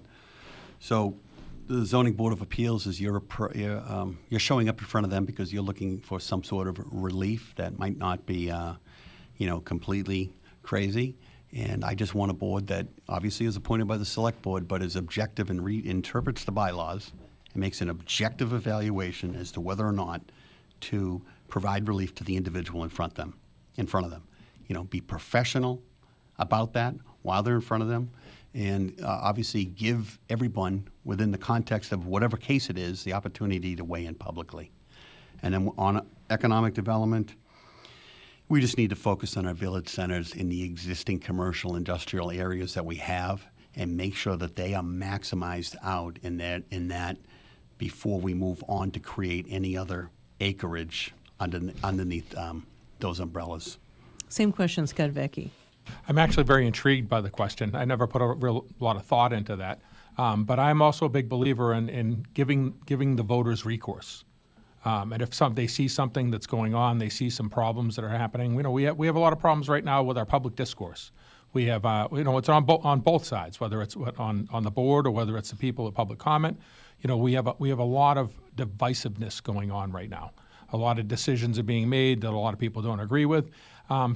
So the Zoning Board of Appeals is you're showing up in front of them because you're looking for some sort of relief that might not be, completely crazy. And I just want a board that obviously is appointed by the Select Board, but is objective and interprets the bylaws and makes an objective evaluation as to whether or not to provide relief to the individual in front of them. Be professional about that while they're in front of them, and obviously give everyone within the context of whatever case it is the opportunity to weigh in publicly. And then on economic development, we just need to focus on our village centers in the existing commercial industrial areas that we have and make sure that they are maximized out in that before we move on to create any other acreage underneath those umbrellas. Same question, Scott Vecchi. I'm actually very intrigued by the question. I never put a lot of thought into that. But I'm also a big believer in giving the voters recourse. And if they see something that's going on, they see some problems that are happening. We have a lot of problems right now with our public discourse. We have, it's on both sides, whether it's on the board or whether it's the people at public comment. We have a lot of divisiveness going on right now. A lot of decisions are being made that a lot of people don't agree with.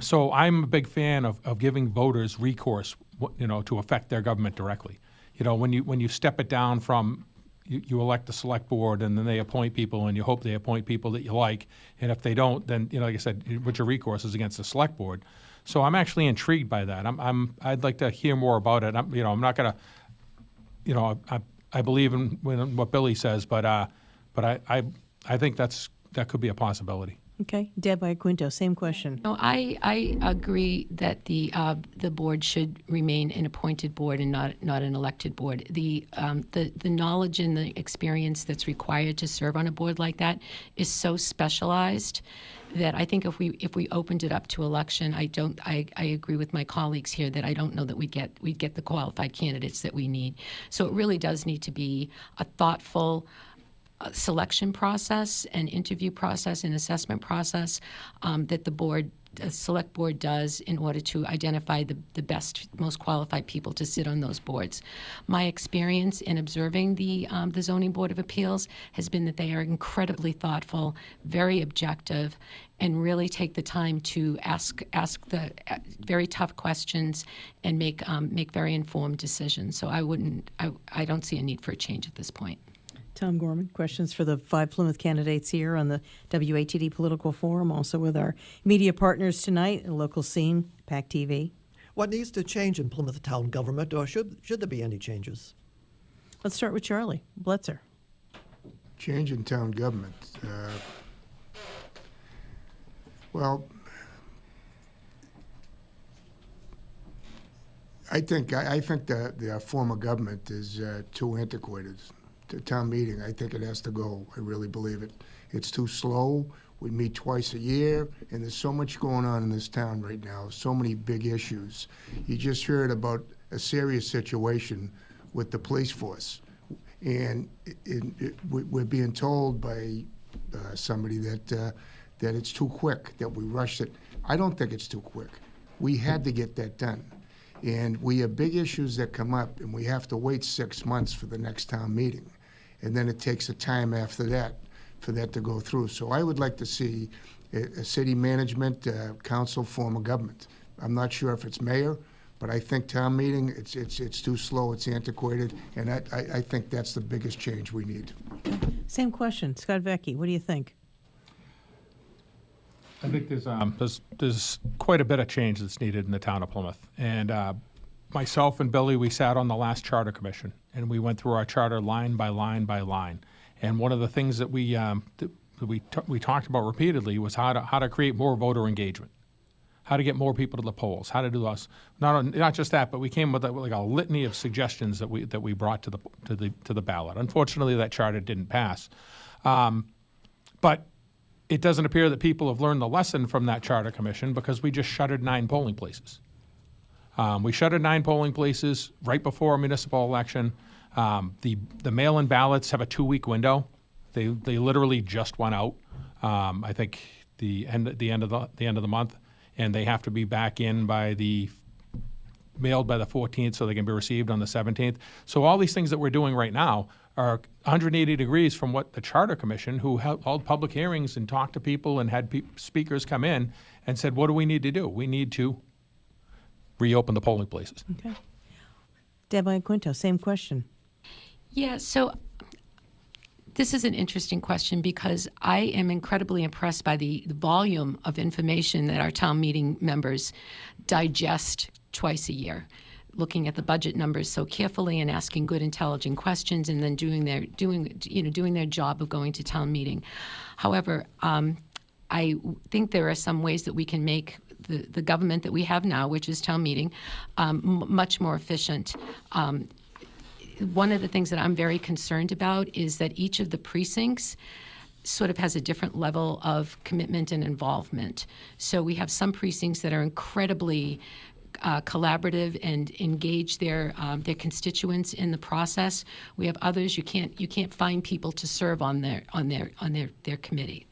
So I'm a big fan of giving voters recourse, to affect their government directly. When you step it down from you elect the select board and then they appoint people and you hope they appoint people that you like, and if they don't, then like I said, what's your recourse is against the select board. So I'm actually intrigued by that. I'd like to hear more about it. I'm not gonna, I believe in what Billy says, but I think that could be a possibility. Okay, Deb Iaquinto, same question. No, I agree that the board should remain an appointed board and not an elected board. The knowledge and the experience that's required to serve on a board like that is so specialized that I think if we opened it up to election, I agree with my colleagues here that I don't know that we'd get the qualified candidates that we need. So it really does need to be a thoughtful selection process and interview process and assessment process that the select board does in order to identify the best, most qualified people to sit on those boards. My experience in observing the Zoning Board of Appeals has been that they are incredibly thoughtful, very objective, and really take the time to ask the very tough questions and make very informed decisions. So I don't see a need for a change at this point. Tom Gorman, questions for the 5 Plymouth candidates here on the WATD Political Forum, also with our media partners tonight, Local Scene, PAC TV. What needs to change in Plymouth town government, or should there be any changes? Let's start with Charlie Bletzer. Change in town government. Well, I think the form of government is too antiquated. town meeting. I think it has to go. I really believe it. It's too slow. We meet twice a year, and there's so much going on in this town right now, so many big issues. You just heard about a serious situation with the police force, and we're being told by somebody that it's too quick, that we rushed it. I don't think it's too quick. We had to get that done. And we have big issues that come up, and we have to wait 6 months for the next town meeting. And then it takes a time after that for that to go through. So I would like to see a city management council form of government. I'm not sure if it's mayor, but I think town meeting, it's too slow, it's antiquated, and I think that's the biggest change we need. Same question. Scott Vecchi, what do you think? I think there's quite a bit of change that's needed in the town of Plymouth. And myself and Billy, we sat on the last charter commission, and we went through our charter line by line by line. And one of the things that we talked about repeatedly was how to create more voter engagement, how to get more people to the polls, how to do us. Not just that, but we came with a litany of suggestions that we brought to the ballot. Unfortunately, that charter didn't pass, but it doesn't appear that people have learned the lesson from that charter commission, because we just shuttered 9 polling places. We shuttered 9 polling places right before a municipal election. The mail-in ballots have a 2-week window. They literally just went out. I think the end of the month, and they have to be back in mailed by the 14th, so they can be received on the 17th. So all these things that we're doing right now are 180 degrees from what the Charter Commission, who held public hearings and talked to people and had speakers come in and said, what do we need to do? We need to reopen the polling places. Okay. Deb Iaquinto, same question. Yeah, so this is an interesting question, because I am incredibly impressed by the volume of information that our town meeting members digest twice a year, looking at the budget numbers so carefully and asking good, intelligent questions, and then doing their job of going to town meeting. However, I think there are some ways that we can make the government that we have now, which is town meeting, much more efficient. One of the things that I'm very concerned about is that each of the precincts sort of has a different level of commitment and involvement. So we have some precincts that are incredibly collaborative and engage their constituents in the process. We have others you can't find people to serve on their committee.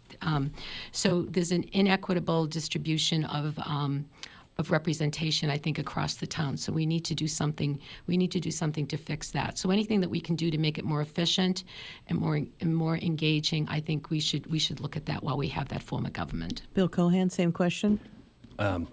So there's an inequitable distribution of representation, I think, across the town. So we need to do something. We need to do something to fix that. So anything that we can do to make it more efficient and more engaging, I think we should look at that while we have that form of government. Bill Keohan, same question.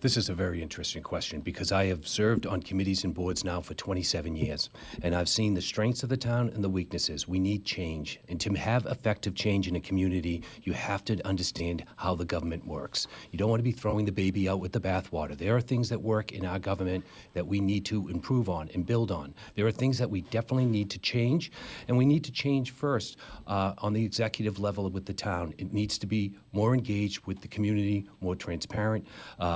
This is a very interesting question, because I have served on committees and boards now for 27 years, and I've seen the strengths of the town and the weaknesses. We need change, and to have effective change in a community, you have to understand how the government works. You don't want to be throwing the baby out with the bathwater. There are things that work in our government that we need to improve on and build on. There are things that we definitely need to change, and we need to change first on the executive level with the town. It needs to be more engaged with the community, more transparent.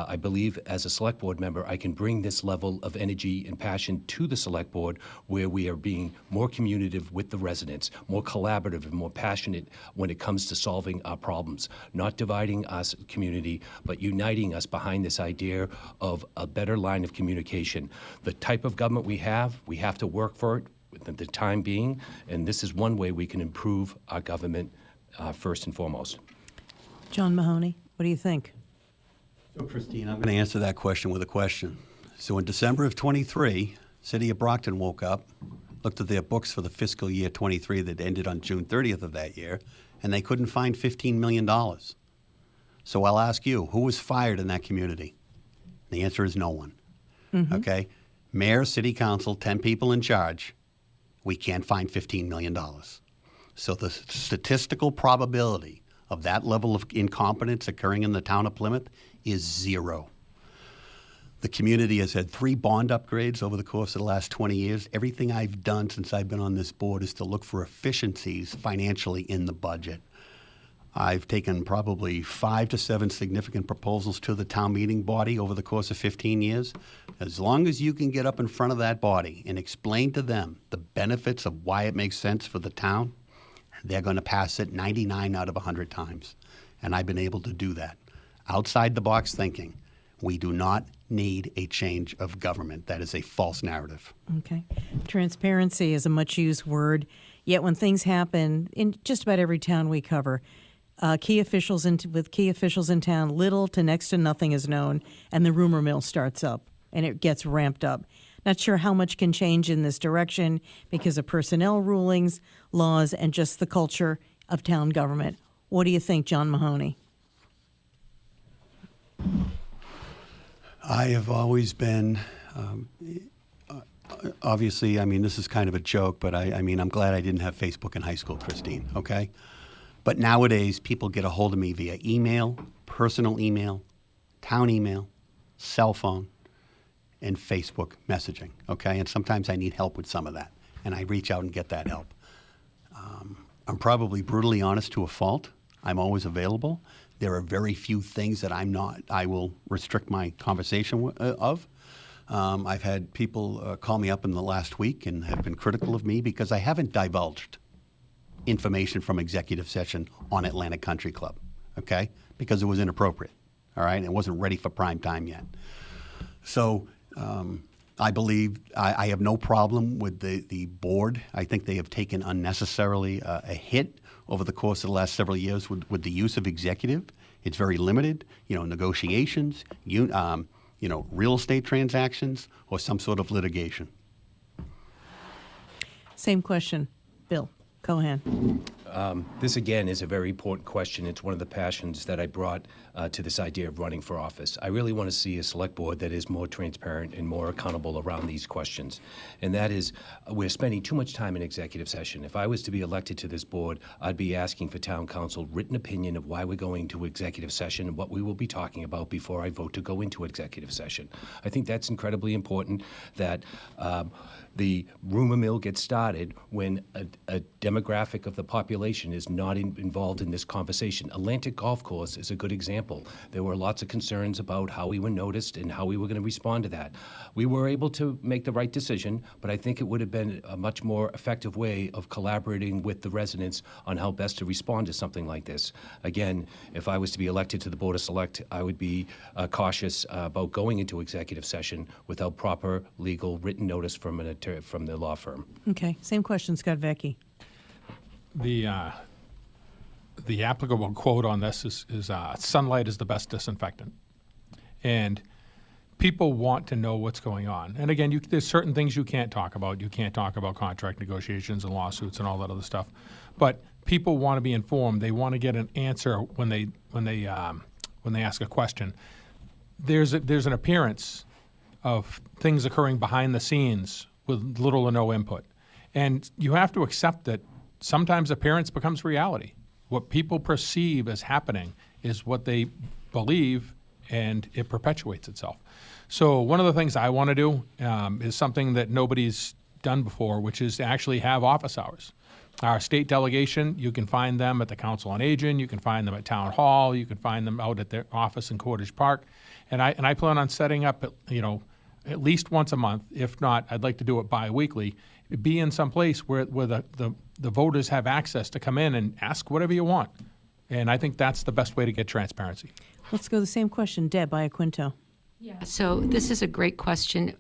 I believe as a select board member, I can bring this level of energy and passion to the select board, where we are being more communicative with the residents, more collaborative and more passionate when it comes to solving our problems, not dividing us community, but uniting us behind this idea of a better line of communication. The type of government we have to work for it within the time being, and this is one way we can improve our government first and foremost. John Mahoney, what do you think? So, Christine, I'm going to answer that question with a question. So in December of 23, City of Brockton woke up, looked at their books for the fiscal year 23 that ended on June 30th of that year, and they couldn't find $15 million. So I'll ask you, who was fired in that community? The answer is no one. Mm-hmm. Okay? Mayor, City Council, 10 people in charge. We can't find $15 million. So the statistical probability of that level of incompetence occurring in the town of Plymouth is 0. The community has had 3 bond upgrades over the course of the last 20 years. Everything I've done since I've been on this board is to look for efficiencies financially in the budget. I've taken probably 5 to 7 significant proposals to the town meeting body over the course of 15 years. As long as you can get up in front of that body and explain to them the benefits of why it makes sense for the town, they're going to pass it 99 out of 100 times. And I've been able to do that. Outside the box thinking. We do not need a change of government. That is a false narrative. Okay. Transparency is a much used word, yet when things happen in just about every town we cover, with key officials in town, little to next to nothing is known, and the rumor mill starts up, and it gets ramped up. Not sure how much can change in this direction because of personnel rulings, laws, and just the culture of town government. What do you think, John Mahoney? I have always been, obviously, I mean, this is kind of a joke, but I mean, I'm glad I didn't have Facebook in high school, Christine, okay? But nowadays, people get a hold of me via email, personal email, town email, cell phone, and Facebook messaging, okay? And sometimes I need help with some of that, and I reach out and get that help. I'm probably brutally honest to a fault. I'm always available. There are very few things that I will restrict my conversation of. I've had people call me up in the last week and have been critical of me because I haven't divulged information from executive session on Atlantic Country Club, okay? Because it was inappropriate, all right? It wasn't ready for prime time yet. So I believe I have no problem with the board. I think they have taken unnecessarily a hit over the course of the last several years with the use of executive. It's very limited, negotiations, real estate transactions, or some sort of litigation. Same question, Bill Keohan. This, again, is a very important question. It's one of the passions that I brought to this idea of running for office. I really want to see a select board that is more transparent and more accountable around these questions. And that is, we're spending too much time in executive session. If I was to be elected to this board, I'd be asking for town council written opinion of why we're going to executive session and what we will be talking about before I vote to go into executive session. I think that's incredibly important, that the rumor mill gets started when a demographic of the population is not involved in this conversation. Atlantic Golf Course is a good example. There were lots of concerns about how we were noticed and how we were going to respond to that. We were able to make the right decision, but I think it would have been a much more effective way of collaborating with the residents on how best to respond to something like this. Again, if I was to be elected to the Board of Select, I would be cautious about going into executive session without proper legal written notice from the law firm. Okay, same question, Scott Vecchi. The applicable quote on this is sunlight is the best disinfectant. And people want to know what's going on. And again, there's certain things you can't talk about. You can't talk about contract negotiations and lawsuits and all that other stuff. But people want to be informed. They want to get an answer when they ask a question. There's an appearance of things occurring behind the scenes with little or no input. And you have to accept that sometimes appearance becomes reality. What people perceive as happening is what they believe, and it perpetuates itself. So one of the things I want to do is something that nobody's done before, which is to actually have office hours. Our state delegation, you can find them at the Council on Aging, you can find them at Town Hall, you can find them out at their office in Cottage Park. And I plan on setting up, at least once a month. If not, I'd like to do it bi-weekly. Be in some place where the voters have access to come in and ask whatever you want. And I think that's the best way to get transparency. Let's go the same question. Deb Iaquinto. Yeah, so this is a great question.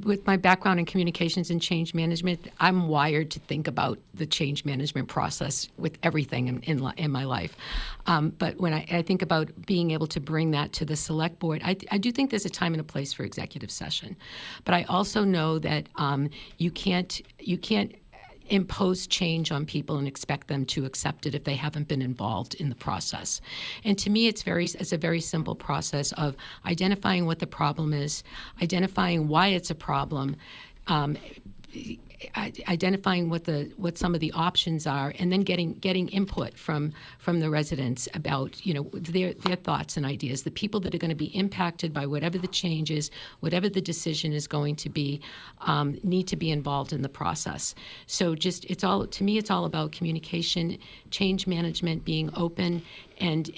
With my background in communications and change management, I'm wired to think about the change management process with everything in my life. But when I think about being able to bring that to the select board, I do think there's a time and a place for executive session. But I also know that you can't impose change on people and expect them to accept it if they haven't been involved in the process. And to me, it's a very simple process of identifying what the problem is, identifying why it's a problem, identifying what some of the options are, and then getting input from the residents about their thoughts and ideas. The people that are going to be impacted by whatever the change is, whatever the decision is going to be, need to be involved in the process. So to me it's all about communication, change management, being open, and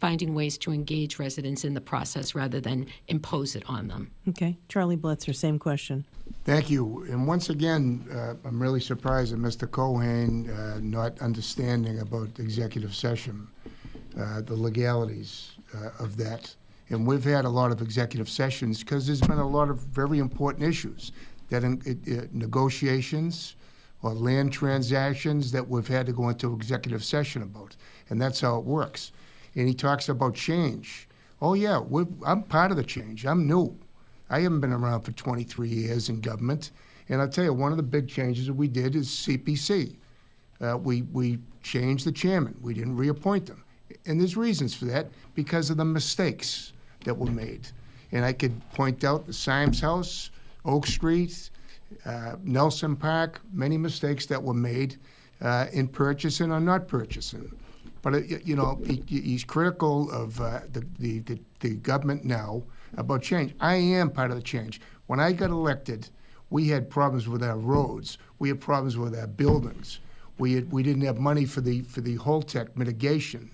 finding ways to engage residents in the process rather than impose it on them. Okay. Charlie Bletzer, same question. Thank you. And once again, I'm really surprised at Mr. Keohan not understanding about executive session, the legalities of that. And we've had a lot of executive sessions because there's been a lot of very important issues that negotiations or land transactions that we've had to go into executive session about. And that's how it works. And he talks about change. Oh, yeah, I'm part of the change. I'm new. I haven't been around for 23 years in government. And I'll tell you, one of the big changes that we did is CPC. We changed the chairman. We didn't reappoint them. And there's reasons for that because of the mistakes that were made. And I could point out the Symes House, Oak Street, Nelson Park, many mistakes that were made in purchasing or not purchasing. But he's critical of the government now about change. I am part of the change. When I got elected, we had problems with our roads. We had problems with our buildings. We didn't have money for the Holtec mitigation.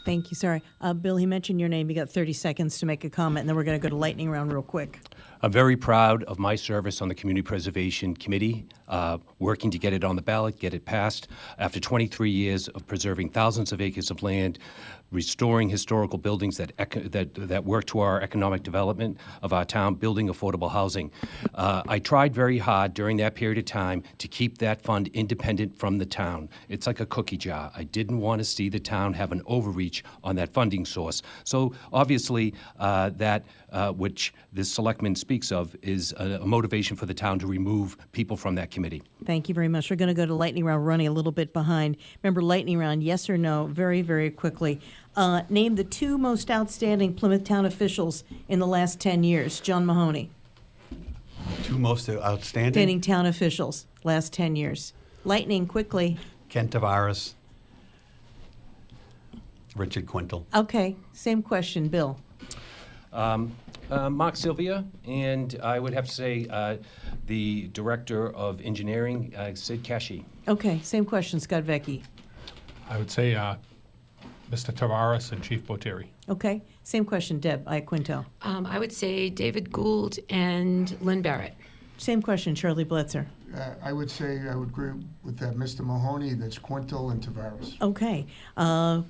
Thank you. Sorry. Bill, he mentioned your name. You got 30 seconds to make a comment, and then we're going to go to lightning round real quick. I'm very proud of my service on the Community Preservation Committee, working to get it on the ballot, get it passed. After 23 years of preserving thousands of acres of land, restoring historical buildings that work to our economic development of our town, building affordable housing. I tried very hard during that period of time to keep that fund independent from the town. It's like a cookie jar. I didn't want to see the town have an overreach on that funding source. So obviously which this selectman speaks of is a motivation for the town to remove people from that committee. Thank you very much. We're going to go to lightning round, running a little bit behind. Remember, lightning round, yes or no, very, very quickly. Name the two most outstanding Plymouth Town officials in the last 10 years. John Mahoney. Two most outstanding? Outstanding town officials, last 10 years. Lightning, quickly. Ken Tavares, Richard Quintal. Okay, same question, Bill. Mark Sylvia, and I would have to say the Director of Engineering, Sid Kashi. Okay, same question, Scott Vecchi. I would say Mr. Tavares and Chief Botieri. Okay, same question, Deb Iaquinto. I would say David Gould and Lynn Barrett. Same question, Charlie Bletzer. I would say I would agree with Mr. Mahoney. That's Quintal and Tavares. Okay.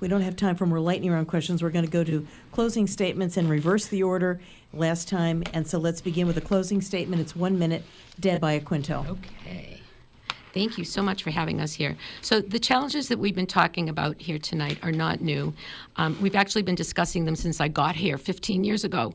We don't have time for more lightning round questions. We're going to go to closing statements and reverse the order last time. And so let's begin with a closing statement. It's 1 minute. Deb Iaquinto. Okay. Thank you so much for having us here. So the challenges that we've been talking about here tonight are not new. We've actually been discussing them since I got here 15 years ago,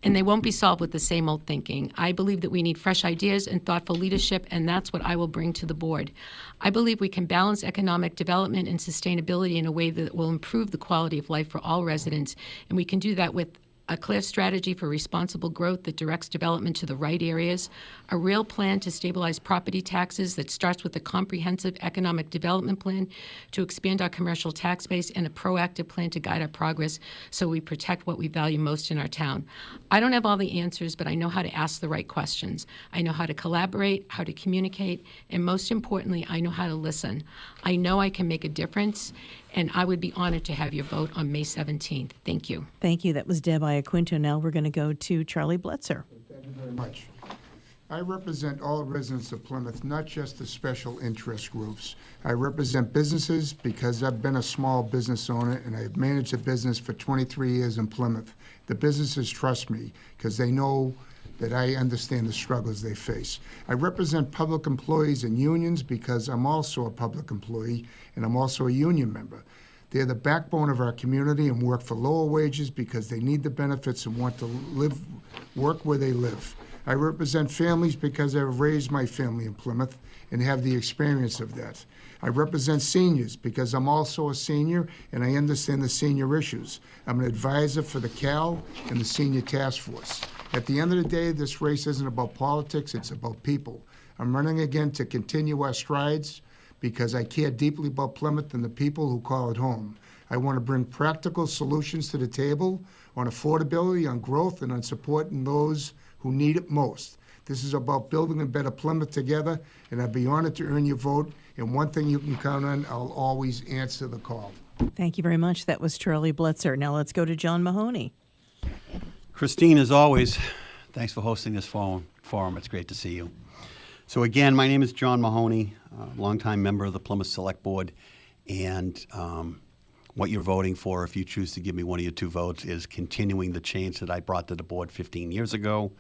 and they won't be solved with the same old thinking. I believe that we need fresh ideas and thoughtful leadership, and that's what I will bring to the board. I believe we can balance economic development and sustainability in a way that will improve the quality of life for all residents, and we can do that with a clear strategy for responsible growth that directs development to the right areas, a real plan to stabilize property taxes that starts with a comprehensive economic development plan to expand our commercial tax base, and a proactive plan to guide our progress so we protect what we value most in our town. I don't have all the answers, but I know how to ask the right questions. I know how to collaborate, how to communicate, and most importantly, I know how to listen. I know I can make a difference, and I would be honored to have your vote on May 17th. Thank you. Thank you. That was Deb Iaquinto. Now we're going to go to Charlie Bletzer. Thank you very much. I represent all residents of Plymouth, not just the special interest groups. I represent businesses because I've been a small business owner and I've managed a business for 23 years in Plymouth. The businesses trust me because they know that I understand the struggles they face. I represent public employees and unions because I'm also a public employee and I'm also a union member. They're the backbone of our community and work for lower wages because they need the benefits and want to work where they live. I represent families because I've raised my family in Plymouth and have the experience of that. I represent seniors because I'm also a senior and I understand the senior issues. I'm an advisor for the CAL and the Senior Task Force. At the end of the day, this race isn't about politics, it's about people. I'm running again to continue our strides because I care deeply about Plymouth and the people who call it home. I want to bring practical solutions to the table on affordability, on growth, and on supporting those who need it most. This is about building a better Plymouth together, and I'd be honored to earn your vote. And one thing you can count on, I'll always answer the call. Thank you very much. That was Charlie Bletzer. Now let's go to John Mahoney. Christine, as always, thanks for hosting this forum. It's great to see you. So again, my name is John Mahoney, longtime member of the Plymouth Select Board, and what you're voting for, if you choose to give me one of your two votes, is continuing the change that I brought to the board 15 years ago.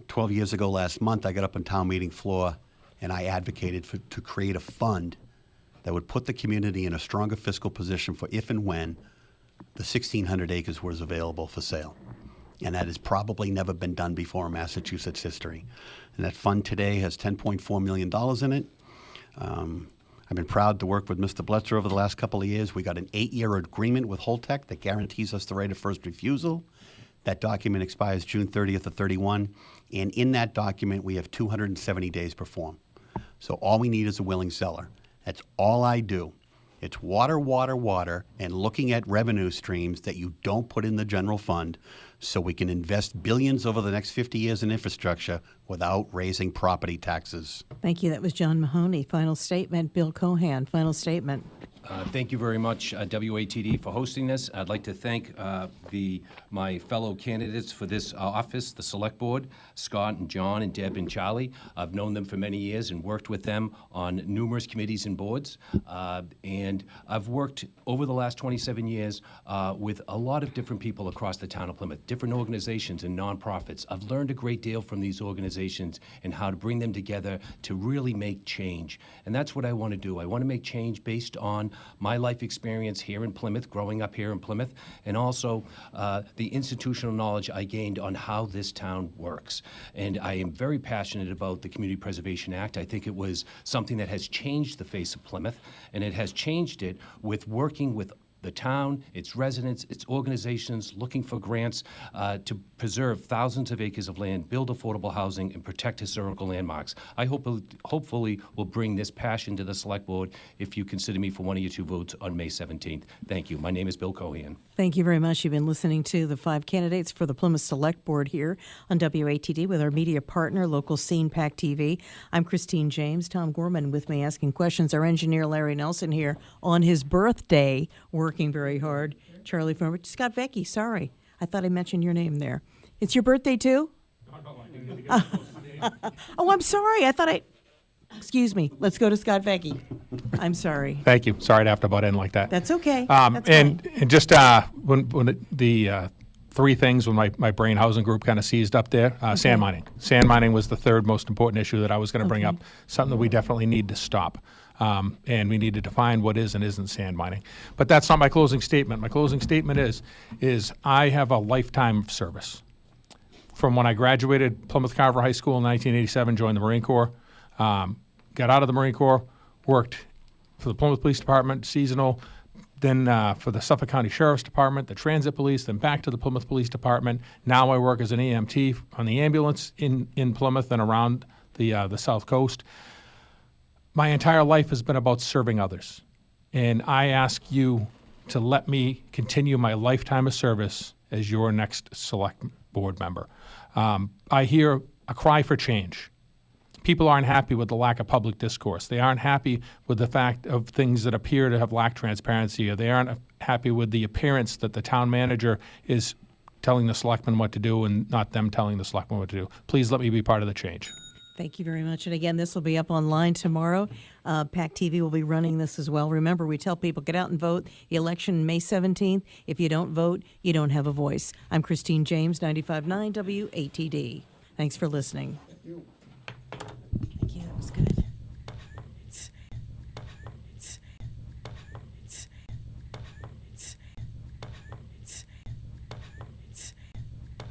12 years ago last month, I got up on town meeting floor and I advocated to create a fund that would put the community in a stronger fiscal position for if and when the 1,600 acres was available for sale. And that has probably never been done before in Massachusetts history. And that fund today has $10.4 million in it. I've been proud to work with Mr. Bletzer over the last couple of years. We got an 8-year agreement with Holtec that guarantees us the right of first refusal. That document expires June 30th of 31. And in that document, we have 270 days per form. So all we need is a willing seller. That's all I do. It's water, water, water, and looking at revenue streams that you don't put in the general fund so we can invest billions over the next 50 years in infrastructure without raising property taxes. Thank you. That was John Mahoney. Final statement. Bill Keohan, final statement. Thank you very much, WATD, for hosting this. I'd like to thank my fellow candidates for this office, the Select Board, Scott and John and Deb and Charlie. I've known them for many years and worked with them on numerous committees and boards. And I've worked over the last 27 years with a lot of different people across the town of Plymouth, different organizations and nonprofits. I've learned a great deal from these organizations and how to bring them together to really make change. And that's what I want to do. I want to make change based on my life experience here in Plymouth, growing up here in Plymouth, and also the institutional knowledge I gained on how this town works. And I am very passionate about the Community Preservation Act. I think it was something that has changed the face of Plymouth, and it has changed it with working with the town, its residents, its organizations, looking for grants to preserve thousands of acres of land, build affordable housing, and protect historical landmarks. I hopefully will bring this passion to the Select Board if you consider me for one of your two votes on May 17th. Thank you. My name is Bill Keohan. Thank you very much. You've been listening to the 5 candidates for the Plymouth Select Board here on WATD with our media partner, local Scene Pack TV. I'm Christine James. Tom Gorman with me asking questions. Our engineer, Larry Nelson, here on his birthday, working very hard. Charlie from Scott Vecchi, sorry. I thought I mentioned your name there. It's your birthday too? Oh, I'm sorry. I thought excuse me. Let's go to Scott Vecchi. I'm sorry. Thank you. Sorry to have to butt in like that. That's okay. That's and fine. just when the three things when my brain housing group kind of seized up there, sand mining. Sand mining was the third most important issue that I was going to bring up, something that we definitely need to stop. And we need to define what is and isn't sand mining. But that's not my closing statement. My closing statement is I have a lifetime of service. From when I graduated Plymouth Carver High School in 1987, joined the Marine Corps, got out of the Marine Corps, worked for the Plymouth Police Department, seasonal, then for the Suffolk County Sheriff's Department, the Transit Police, then back to the Plymouth Police Department. Now I work as an EMT on the ambulance in Plymouth and around the South Coast. My entire life has been about serving others. And I ask you to let me continue my lifetime of service as your next Select Board member. I hear a cry for change. People aren't happy with the lack of public discourse. They aren't happy with the fact of things that appear to have lacked transparency, or they aren't happy with the appearance that the town manager is telling the selectmen what to do and not them telling the selectmen what to do. Please let me be part of the change. Thank you very much. And again, this will be up online tomorrow. PAC TV will be running this as well. Remember, we tell people, get out and vote. The election, May 17th. If you don't vote, you don't have a voice. I'm Christine James, 95.9 WATD. Thanks for listening. Thank you.